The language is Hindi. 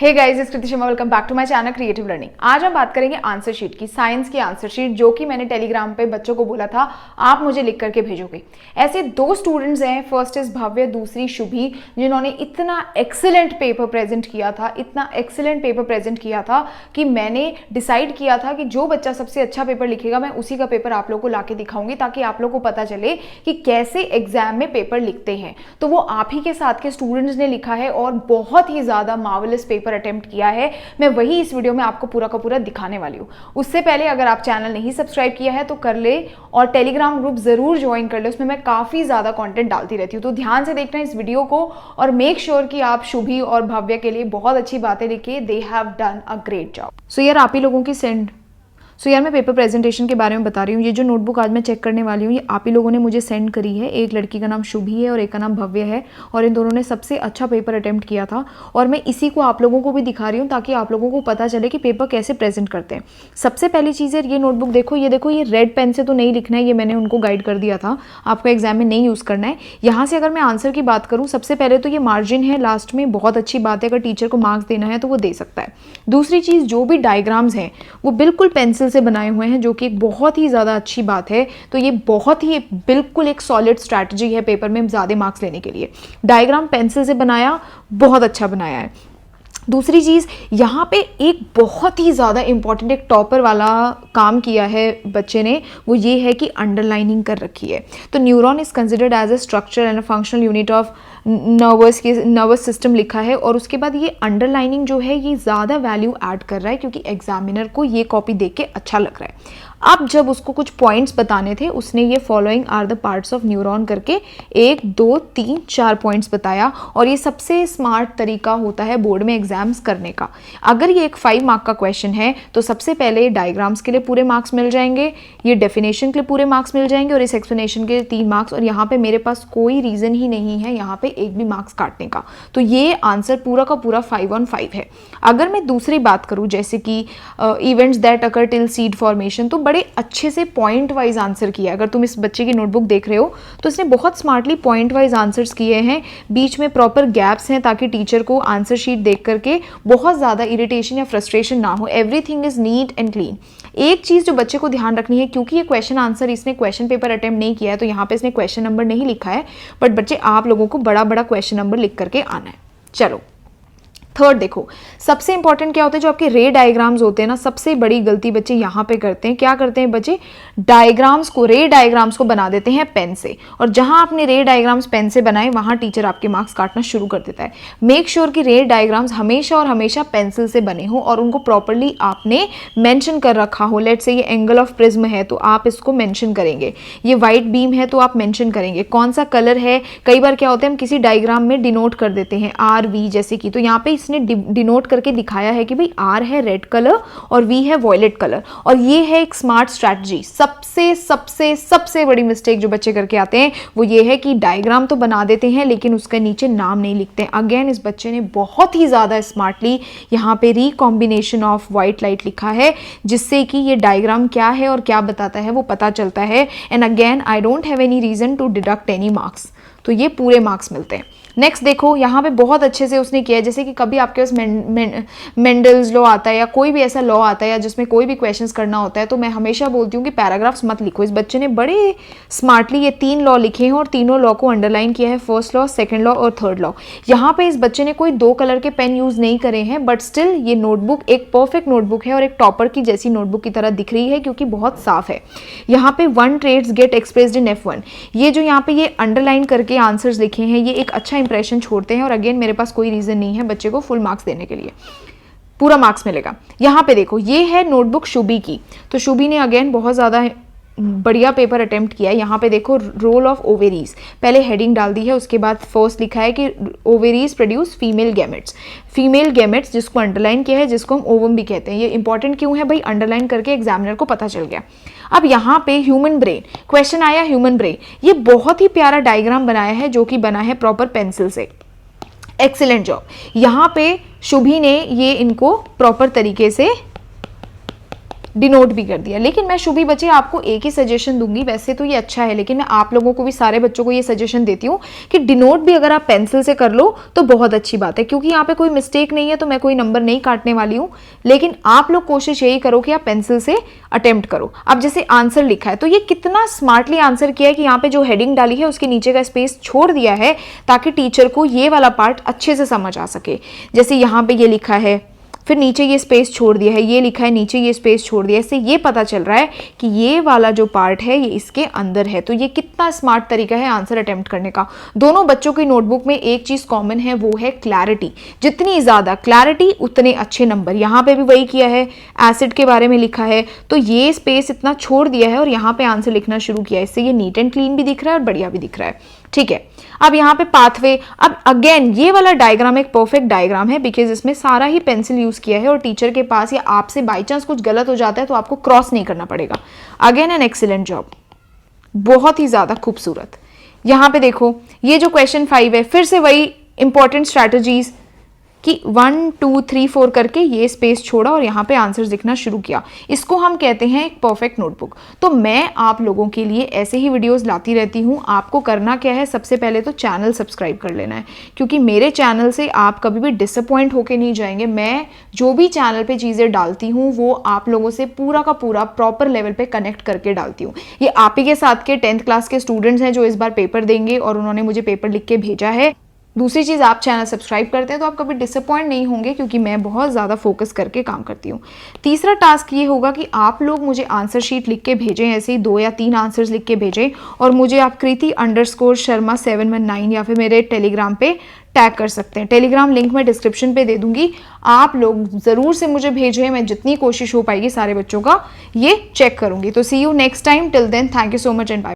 Hey guys, is Kriti Sharma, welcome back to my channel creative learning. आज हम बात करेंगे आंसर शीट की, साइंस की आंसर शीट, जो कि मैंने टेलीग्राम पे बच्चों को बोला था आप मुझे लिख करके भेजोगे। ऐसे दो स्टूडेंट्स हैं, फर्स्ट इज भव्य, दूसरी शुभी, जिन्होंने इतना एक्सीलेंट पेपर प्रेजेंट किया था, इतना एक्सीलेंट पेपर प्रेजेंट किया था कि मैंने डिसाइड किया था कि जो बच्चा सबसे अच्छा पेपर लिखेगा मैं उसी का पेपर आप लोग को लाके दिखाऊंगी, ताकि आप लोग को पता चले कि कैसे एग्जाम में पेपर लिखते हैं। तो वो आप ही के साथ के स्टूडेंट्स ने लिखा है और बहुत ही ज्यादा मार्वेलस पेपर अटेम्प्ट किया है। मैं वही इस वीडियो में आपको पूरा का पूरा दिखाने वाली हूँ। उससे पहले अगर आप चैनल नहीं सब्सक्राइब किया है तो कर ले, और टेलीग्राम ग्रुप जरूर ज्वाइन कर ले, उसमें मैं काफी ज्यादा कंटेंट डालती रहती हूँ। तो ध्यान से देखना इस वीडियो को और मेक श्योर कि आप शुभी और भव्य के लिए बहुत अच्छी बातें लिखे। They have done a great job. So यार आप ही लोगों की सेंड यार मैं पेपर प्रेजेंटेशन के बारे में बता रही हूँ। ये जो नोटबुक आज मैं चेक करने वाली हूँ, ये आप ही लोगों ने मुझे सेंड करी है। एक लड़की का नाम शुभी है और एक का नाम भव्य है, और इन दोनों ने सबसे अच्छा पेपर अटेम्प्ट किया था, और मैं इसी को आप लोगों को भी दिखा रही हूँ ताकि आप लोगों को पता चले कि पेपर कैसे प्रेजेंट करते हैं। सबसे पहली चीज़ है ये नोटबुक देखो, ये रेड पेन से तो नहीं लिखना है, ये मैंने उनको गाइड कर दिया था, आपको एग्जाम में नहीं यूज़ करना है। यहाँ से अगर मैं आंसर की बात करूँ, सबसे पहले तो ये मार्जिन है लास्ट में, बहुत अच्छी बात है, अगर टीचर को मार्क्स देना है तो वो दे सकता है। दूसरी चीज़, जो भी डायग्राम्स हैं वो बिल्कुल पेंसिल से बनाए हुए हैं, जो कि एक बहुत ही ज़्यादा अच्छी बात है। तो ये बहुत ही बिल्कुल एक सॉलिड स्ट्रैटेजी है पेपर में ज़्यादा मार्क्स लेने के लिए। डायग्राम पेंसिल से बनाया, बहुत अच्छा बनाया है। दूसरी चीज़, यहाँ पे एक बहुत ही ज़्यादा इंपॉर्टेंट एक टॉपर वाला काम किया है बच्चे ने, वो ये है कि अंडरलाइनिंग कर रखी है। तो neuron is considered as a structure and a functional unit of nervous system लिखा है, और उसके बाद ये अंडरलाइनिंग जो है ये ज़्यादा वैल्यू ऐड कर रहा है, क्योंकि एग्जामिनर को ये कॉपी देख के अच्छा लग रहा है। अब जब उसको कुछ पॉइंट्स बताने थे, उसने ये following are the parts of neuron करके 1 2 3 4 पॉइंट्स बताया, और ये सबसे स्मार्ट तरीका होता है बोर्ड में एग्जाम्स करने का। अगर ये एक 5 मार्क का क्वेश्चन है तो सबसे पहले डायग्राम्स के लिए पूरे मार्क्स मिल जाएंगे, ये डेफिनेशन के लिए पूरे मार्क्स मिल जाएंगे, और इस एक्सप्लेनेशन के 3 मार्क्स, और यहाँ पे मेरे पास कोई रीज़न ही नहीं है यहाँ पे एक भी मार्क्स काटने का। तो ये आंसर पूरा का पूरा 5 on 5 है। अगर मैं दूसरी बात करूँ, जैसे कि events that occur till seed formation, तो बड़े अच्छे से पॉइंट वाइज आंसर किया। अगर तुम इस बच्चे की नोटबुक देख रहे हो तो इसने बहुत स्मार्टली पॉइंट वाइज आंसर्स किए हैं, बीच में प्रॉपर गैप्स हैं ताकि टीचर को आंसर शीट देख करके बहुत ज़्यादा इरिटेशन या फ्रस्ट्रेशन ना हो। Everything is neat and clean. एक चीज़ जो बच्चे को ध्यान रखनी है, क्योंकि ये क्वेश्चन आंसर इसने क्वेश्चन पेपर अटेम्प्ट नहीं किया है, तो यहाँ पे इसने क्वेश्चन नंबर नहीं लिखा है, बट बच्चे आप लोगों को बड़ा बड़ा क्वेश्चन नंबर लिख करके आना है। चलो थर्ड देखो, सबसे इंपॉर्टेंट क्या होता है, जो आपके रे डायग्राम्स होते हैं ना, सबसे बड़ी गलती बच्चे यहाँ पे करते हैं। क्या करते हैं बच्चे, डायग्राम्स को, रे डायग्राम्स को बना देते हैं पेन से, और जहां आपने रे डायग्राम्स पेन से बनाए वहां टीचर आपके मार्क्स काटना शुरू कर देता है। मेक श्योर कि रे डायग्राम्स हमेशा और हमेशा पेंसिल से बने हो, और उनको प्रॉपरली आपने मेंशन कर रखा हो। लेट्स से ये एंगल ऑफ प्रिज्म है तो आप इसको मेंशन करेंगे, ये व्हाइट बीम है तो आप मेंशन करेंगे, कौन सा कलर है। कई बार क्या होता है, हम किसी डायग्राम में डिनोट कर देते हैं RV जैसे कि, तो यहाँ पे इसने डिनोट करके दिखाया है कि भाई R है रेड कलर और V है वॉयलेट कलर, और ये है एक स्मार्ट स्ट्रैटेजी। सबसे सबसे सबसे बड़ी मिस्टेक जो बच्चे करके आते हैं वो ये है कि डायग्राम तो बना देते हैं लेकिन उसके नीचे नाम नहीं लिखते हैं। अगेन इस बच्चे ने बहुत ही ज्यादा स्मार्टली यहाँ पे रिकॉम्बिनेशन ऑफ व्हाइट लाइट लिखा है, जिससे कि ये डायग्राम क्या है और क्या बताता है वो पता चलता है। And again I don't have any reason to deduct any marks, तो ये पूरे मार्क्स मिलते हैं। नेक्स्ट देखो, यहाँ पे बहुत अच्छे से उसने किया है, जैसे कि कभी आपके पास मेंडल्स लॉ आता है या कोई भी ऐसा लॉ आता है या जिसमें कोई भी क्वेश्चंस करना होता है, तो मैं हमेशा बोलती हूँ कि पैराग्राफ्स मत लिखो। इस बच्चे ने बड़े स्मार्टली ये 3 लॉ लिखे हैं और तीनों लॉ को अंडरलाइन किया है, फर्स्ट लॉ, सेकेंड लॉ और थर्ड लॉ। यहाँ पे इस बच्चे ने कोई 2 कलर के पेन यूज नहीं करे हैं, बट स्टिल ये नोटबुक एक परफेक्ट नोटबुक है और एक टॉपर की जैसी नोटबुक की तरह दिख रही है, क्योंकि बहुत साफ है। यहाँ पे 1 trades gate expressed in F1, ये जो यहाँ पे ये अंडरलाइन करके आंसर्स लिखे हैं, ये एक अच्छा इंप्रेशन छोड़ते हैं। और अगेन मेरे पास कोई रीजन नहीं है बच्चे को फुल मार्क्स देने के लिए, पूरा मार्क्स मिलेगा। यहाँ पे देखो, ये है नोटबुक शुभी की, तो शुभी ने अगेन बहुत ज्यादा बढ़िया पेपर अटेम्प्ट किया है। यहाँ पे देखो, रोल ऑफ ओवेरीज, पहले हेडिंग डाल दी है, उसके बाद फर्स्ट लिखा है कि ovaries produce female gametes. Female gametes जिसको अंडरलाइन किया है, जिसको हम ओवम भी कहते हैं। ये इंपॉर्टेंट क्यों है भाई, अंडरलाइन करके एग्जामिनर को पता चल गया। अब यहाँ पे ह्यूमन ब्रेन, क्वेश्चन आया ह्यूमन ब्रेन, ये बहुत ही प्यारा डायग्राम बनाया है, जो कि बना है प्रॉपर पेंसिल से। Excellent job. यहाँ पे शुभी ने ये इनको प्रॉपर तरीके से डिनोट भी कर दिया। लेकिन मैं शुभी बच्चे आपको एक ही सजेशन दूंगी, वैसे तो ये अच्छा है लेकिन मैं आप लोगों को भी, सारे बच्चों को ये सजेशन देती हूँ कि डिनोट भी अगर आप पेंसिल से कर लो तो बहुत अच्छी बात है, क्योंकि यहाँ पे कोई मिस्टेक नहीं है तो मैं कोई नंबर नहीं काटने वाली हूँ। लेकिन आप लोग कोशिश यही करो कि आप पेंसिल से अटेम्प्ट करो। अब जैसे आंसर लिखा है तो ये कितना स्मार्टली आंसर किया है कि यहाँ पे जो हेडिंग डाली है उसके नीचे का स्पेस छोड़ दिया है ताकि टीचर को ये वाला पार्ट अच्छे से समझ आ सके। जैसे यहाँ पे ये लिखा है, फिर नीचे ये स्पेस छोड़ दिया है, ये लिखा है, नीचे ये स्पेस छोड़ दिया है, इससे ये पता चल रहा है कि ये वाला जो पार्ट है ये इसके अंदर है। तो ये कितना स्मार्ट तरीका है आंसर अटेम्प्ट करने का। दोनों बच्चों की नोटबुक में एक चीज कॉमन है, वो है क्लैरिटी। जितनी ज्यादा क्लैरिटी उतने अच्छे नंबर। यहाँ पे भी वही किया है, एसिड के बारे में लिखा है तो ये स्पेस इतना छोड़ दिया है और यहाँ पे आंसर लिखना शुरू किया है, इससे ये नीट एंड क्लीन भी दिख रहा है और बढ़िया भी दिख रहा है। ठीक है, अब यहाँ पे पाथवे, अब अगेन ये वाला डायग्राम एक परफेक्ट डायग्राम है बिकॉज इसमें सारा ही पेंसिल यूज किया है और टीचर के पास या आपसे बाई चांस कुछ गलत हो जाता है तो आपको क्रॉस नहीं करना पड़ेगा। अगेन एन एक्सीलेंट जॉब, बहुत ही ज्यादा खूबसूरत। यहाँ पे देखो ये जो क्वेश्चन 5 है, फिर से वही इंपॉर्टेंट स्ट्रैटेजीज कि 1 2 3 4 करके ये स्पेस छोड़ा और यहाँ पे आंसर्स लिखना शुरू किया। इसको हम कहते हैं एक परफेक्ट नोटबुक। तो मैं आप लोगों के लिए ऐसे ही वीडियोस लाती रहती हूँ। आपको करना क्या है, सबसे पहले तो चैनल सब्सक्राइब कर लेना है, क्योंकि मेरे चैनल से आप कभी भी डिसअपॉइंट होके नहीं जाएंगे। मैं जो भी चैनल पे चीज़ें डालती हूँ वो आप लोगों से पूरा का पूरा प्रॉपर लेवल पे कनेक्ट करके डालती हूँ। ये आप ही के साथ के 10th क्लास के स्टूडेंट्स हैं जो इस बार पेपर देंगे और उन्होंने मुझे पेपर लिख के भेजा है। दूसरी चीज़, आप चैनल सब्सक्राइब करते हैं तो आप कभी डिसअपॉइंट नहीं होंगे, क्योंकि मैं बहुत ज़्यादा फोकस करके काम करती हूँ। तीसरा टास्क ये होगा कि आप लोग मुझे आंसर शीट लिख के भेजें, ऐसे ही 2 या 3 आंसर्स लिख के भेजें और मुझे आप कृति_शर्मा 719 या फिर मेरे टेलीग्राम पे टैग कर सकते हैं। टेलीग्राम लिंक मैं डिस्क्रिप्शन पे दे दूंगी, आप लोग ज़रूर से मुझे भेजें। मैं जितनी कोशिश हो पाएगी सारे बच्चों का ये चेक करूंगी। तो see you next time, till then thank you so much and bye.